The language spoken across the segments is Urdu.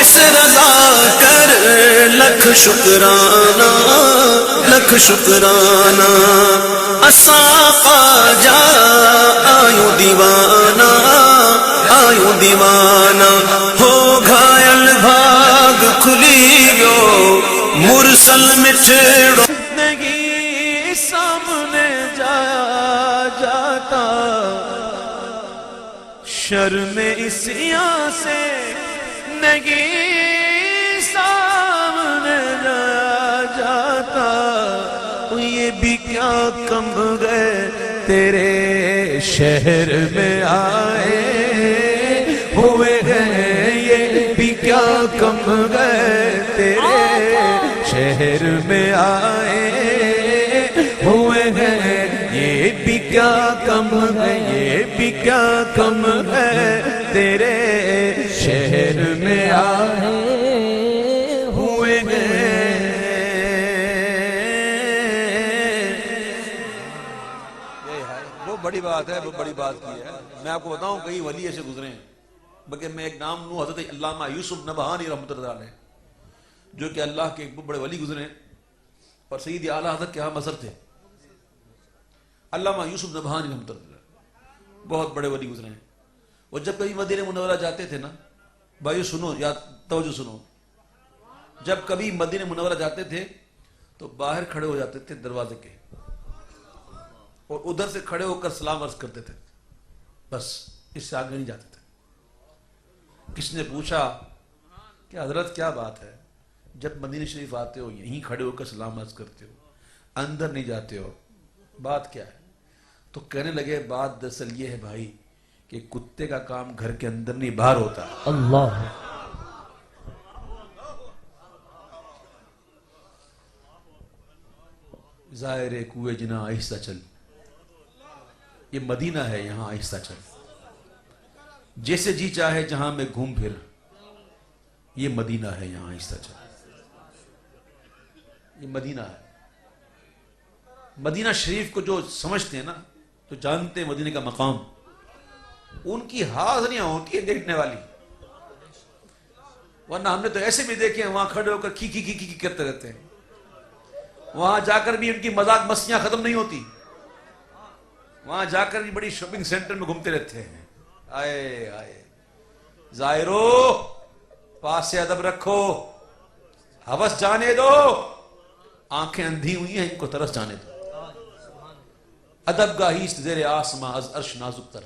اس رضا کر لکھ شکرانہ لکھ شکرانہ اساں خواجہ آیو دیوانہ آیو دیوانہ ہو گھائل بھاگ کھلی گو مرسل مٹھڑو نہیں سامنے جایا جاتا شرم اسیاں سے نہیں سامنے جایا جاتا یہ بھی کیا کم گئے تیرے شہر میں آئے ہوئے ہیں یہ بھی کیا کم گئے تیرے شہر میں آئے ہوئے ہیں یہ بھی کیا کم ہے یہ بھی کیا کم ہے تیرے شہر میں آئے ہوئے ہیں وہ بڑی بات ہے وہ بڑی بات کی ہے میں آپ کو بتاؤں کئی ولی ایسے گزرے ہیں بلکہ میں ایک نام لوں حضرت علامہ یوسف نبہانی رحمۃ اللہ علیہ جو کہ اللہ کے ایک بڑے ولی گزرے اور سید اعلیٰ حضرت کے ہاں مظہر تھے علامہ یوسف نبہانی رحمۃ اللہ علیہ بہت بڑے ولی گزرے ہیں اور جب کبھی مدینہ منورہ جاتے تھے نا بھائیو سنو یا توجہ سنو جب کبھی مدینہ منورہ جاتے تھے تو باہر کھڑے ہو جاتے تھے دروازے کے اور ادھر سے کھڑے ہو کر سلام عرض کرتے تھے بس اس سے آگے نہیں جاتے تھے کس نے پوچھا کہ حضرت کیا بات ہے جب مدینہ شریف آتے ہو یہیں کھڑے ہو کر سلام عرض کرتے ہو اندر نہیں جاتے ہو بات کیا ہے تو کہنے لگے بات دراصل یہ ہے بھائی کہ کتے کا کام گھر کے اندر نہیں باہر ہوتا اللہ ظاہر کوئے جنا آہستہ چل یہ مدینہ ہے یہاں آہستہ چل جیسے جی چاہے جہاں میں گھوم پھر یہ مدینہ ہے یہاں آہستہ چل یہ مدینہ ہے مدینہ شریف کو جو سمجھتے ہیں نا تو جانتے ہیں مدینہ کا مقام ان کی حاضریاں ہوتی ہیں دیکھنے والی ورنہ ہم نے تو ایسے بھی دیکھے ہیں وہاں کھڑے ہو کر کی کرتے رہتے ہیں وہاں جا کر بھی ان کی مذاق مسیاں ختم نہیں ہوتی وہاں جا کر بھی بڑی شاپنگ سینٹر میں گھومتے رہتے ہیں آئے آئے زائرو پاس سے ادب رکھو ہوس جانے دو آنکھیں اندھی ہوئی ہیں ان کو ترس جانے دو ادب گاہیست زیر آسماں از عرش نازک تر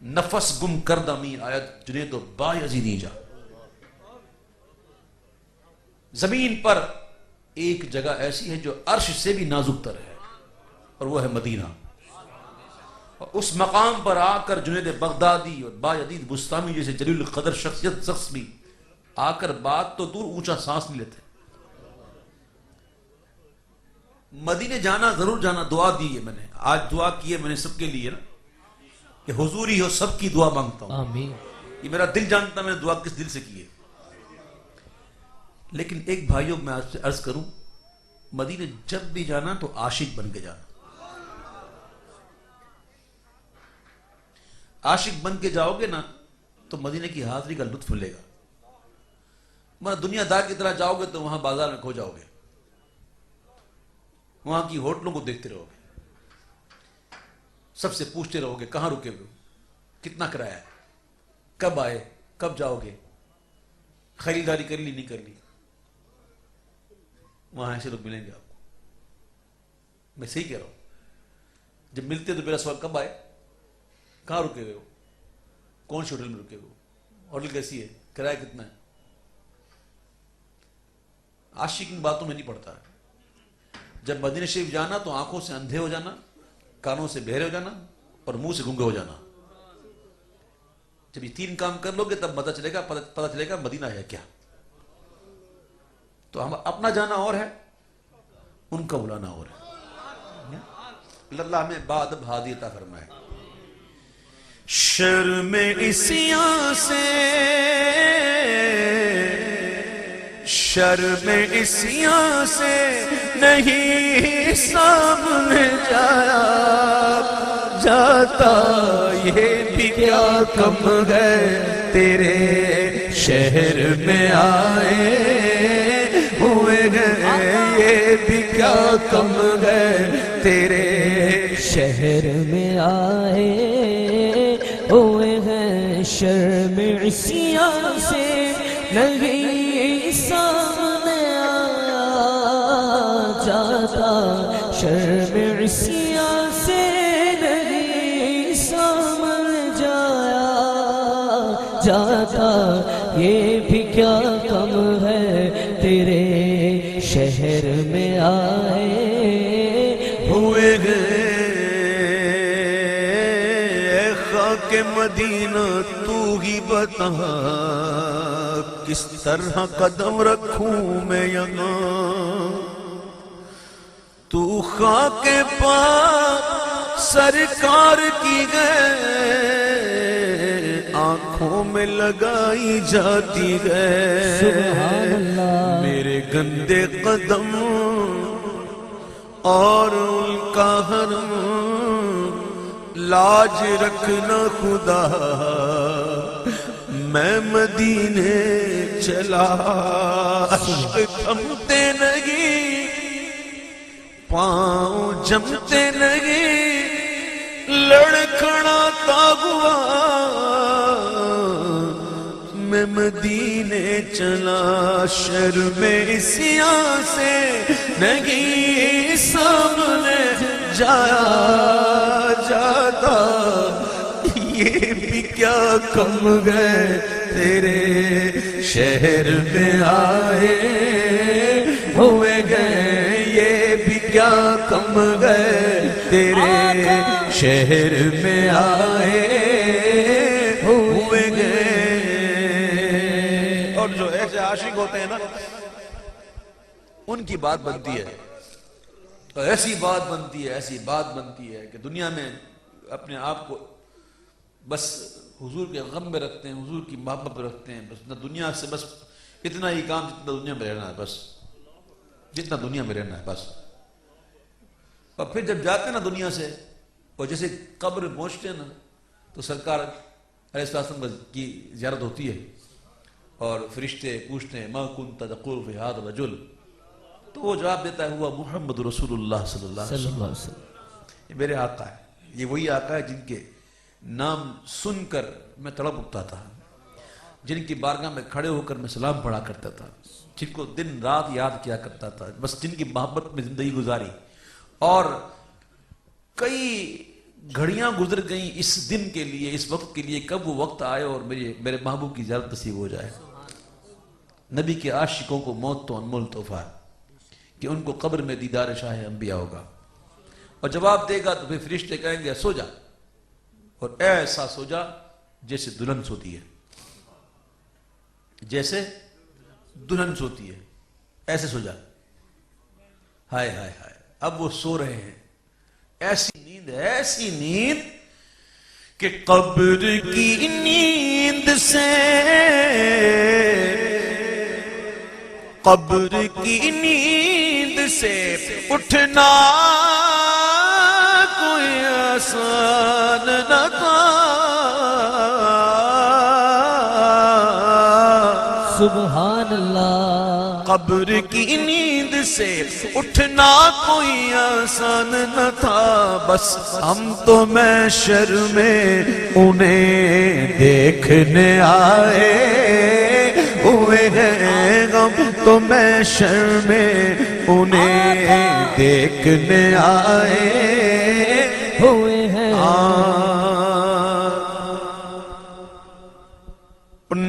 نفس گم کردہ می آیت جنید و بایزیدی جا زمین پر ایک جگہ ایسی ہے جو عرش سے بھی نازک تر ہے اور وہ ہے مدینہ اور اس مقام پر آ کر جنید بغدادی اور بایزید بستامی جیسے جلیل القدر شخص بھی آ کر بات تو دور اونچا سانس نہیں لیتے مدینے جانا ضرور جانا دعا دی ہے میں نے آج دعا کی ہے میں نے سب کے لیے نا کہ حضوری ہو سب کی دعا مانگتا ہوں آمین یہ میرا دل جانتا میں نے دعا کس دل سے کی ہے لیکن ایک بھائیوں میں آپ سے عرض کروں مدینے جب بھی جانا تو عاشق بن کے جانا عاشق بن کے جاؤ گے نا تو مدینے کی حاضری کا لطف لے گا مگر دنیا دار کی طرح جاؤ گے تو وہاں بازار میں کھو جاؤ گے وہاں کی ہوٹلوں کو دیکھتے رہو گے سب سے پوچھتے رہو گے کہاں رکے ہوئے کتنا کرایہ ہے کب آئے کب جاؤ گے خریداری کر لی نہیں کر لی وہاں ایسے لوگ ملیں گے آپ کو میں صحیح کہہ رہا ہوں جب ملتے تو میرا سوال کب آئے کہاں رکے ہوئے ہو کون سی ہوٹل میں رکے ہوئے ہو ہوٹل کیسی ہے کرایہ کتنا ہے عاشق ان باتوں میں نہیں پڑتا ہے جب مدینہ شریف جانا تو آنکھوں سے اندھے ہو جانا کانوں سے بہرے ہو جانا اور منہ سے گنگے ہو جانا جب یہ تین کام کر لو گے تب پتہ چلے گا مدینہ ہے کیا تو ہم اپنا جانا اور ہے ان کا بلانا اور ہے اللہ ہمیں بادب ہادی عطا فرمائے شرم اسیاں سے شرم اسیاں سے نہیں سامنے جایا جاتا یہ بھی کیا کم ہے تیرے شہر میں آئے ہوئے ہیں، یہ بھی کیا کم ہے تیرے شہر میں آئے ہوئے ہیں، شرم عصیاں سے نہیں سامنے آیا جاتا، شرم عصیاں سے نہیں سامنے جایا جاتا، یہ بھی کیا کم ہے تیرے شہر میں آئے ہوئے گئے۔ اے خاک مدینہ تو ہی بتا کس طرح قدم رکھوں میں یہاں، تو خاک پاک سرکار کی گئے آنکھوں میں لگائی جاتی ہے، سبحان اللہ۔ میرے گندے قدم اور ان کا حرم لاج رکھنا خدا، میں مدینے چلا عشق تھمتے نہیں، پاؤں جمتے نہیں، لڑکھڑاتا ہوا میں مدینے چلا، شرم عصیاں سے نہیں سامنے جایا جاتا، یہ بھی کیا کم گئے تیرے شہر میں آئے ہوئے گئے، یہ بھی کیا کم گئے تیرے شہر میں آئے ہوئے گئے۔ اور جو ایسے عاشق ہوتے ہیں نا، ان کی بات بنتی ہے، ایسی بات بنتی ہے، ایسی بات بنتی ہے کہ دنیا میں اپنے آپ کو بس حضور کے غم میں رکھتے ہیں، حضور کی محبت میں رکھتے ہیں، بس نہ دنیا سے، بس اتنا ہی کام جتنا دنیا میں رہنا ہے، بس جتنا دنیا میں رہنا ہے بس۔ اور پھر جب جاتے ہیں نا دنیا سے، اور جیسے قبر پہنچتے ہیں نا، تو سرکار علیہ السلام کی زیارت ہوتی ہے، اور فرشتے پوچھتے ہیں ما کنت تقول فی ھذا الرجل، تو وہ جواب دیتا ہے ہوا محمد رسول اللہ صلی اللہ علیہ وسلم، یہ میرے آقا ہے، یہ وہی آقا ہے جن کے نام سن کر میں تڑپ اٹھتا تھا، جن کی بارگاہ میں کھڑے ہو کر میں سلام پڑھا کرتا تھا، جن کو دن رات یاد کیا کرتا تھا، بس جن کی محبت میں زندگی گزاری، اور کئی گھڑیاں گزر گئیں اس دن کے لیے، اس وقت کے لیے، کب وہ وقت آئے اور میرے محبوب کی زیارت نصیب ہو جائے۔ نبی کے عاشقوں کو موت تو انمول تحفہ ہے کہ ان کو قبر میں دیدار شاہ انبیاء ہوگا، اور جواب دے گا تو پھر فرشتے کہیں گے سو جا، اور ایسا سو جا جیسے دلہن سوتی ہے، جیسے دلہن سوتی ہے، ایسے سو جا۔ ہائے ہائے ہائے، اب وہ سو رہے ہیں، ایسی نیند کہ قبر کی نیند سے، قبر کی نیند سے اٹھنا کوئی آسان نہ تھا، سبحان اللہ۔ قبر کی نیند سے اٹھنا کوئی آسان نہ تھا، بس ہم تو محشر میں انہیں دیکھنے آئے ہوئے ہیں، ہم تو محشر میں انہیں دیکھنے آئے ہوئے ہیں،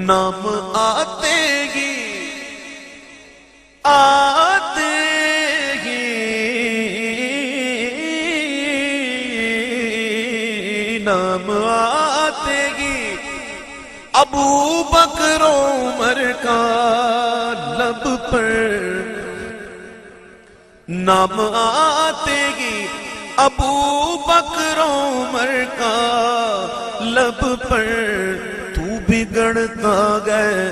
نام آتے ہی آتے ہی نام آتے ہی ابو بکر عمر کا لب پر، نام آتے ہی ابو بکر عمر کا لب پر، تو بگڑتا گئے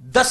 10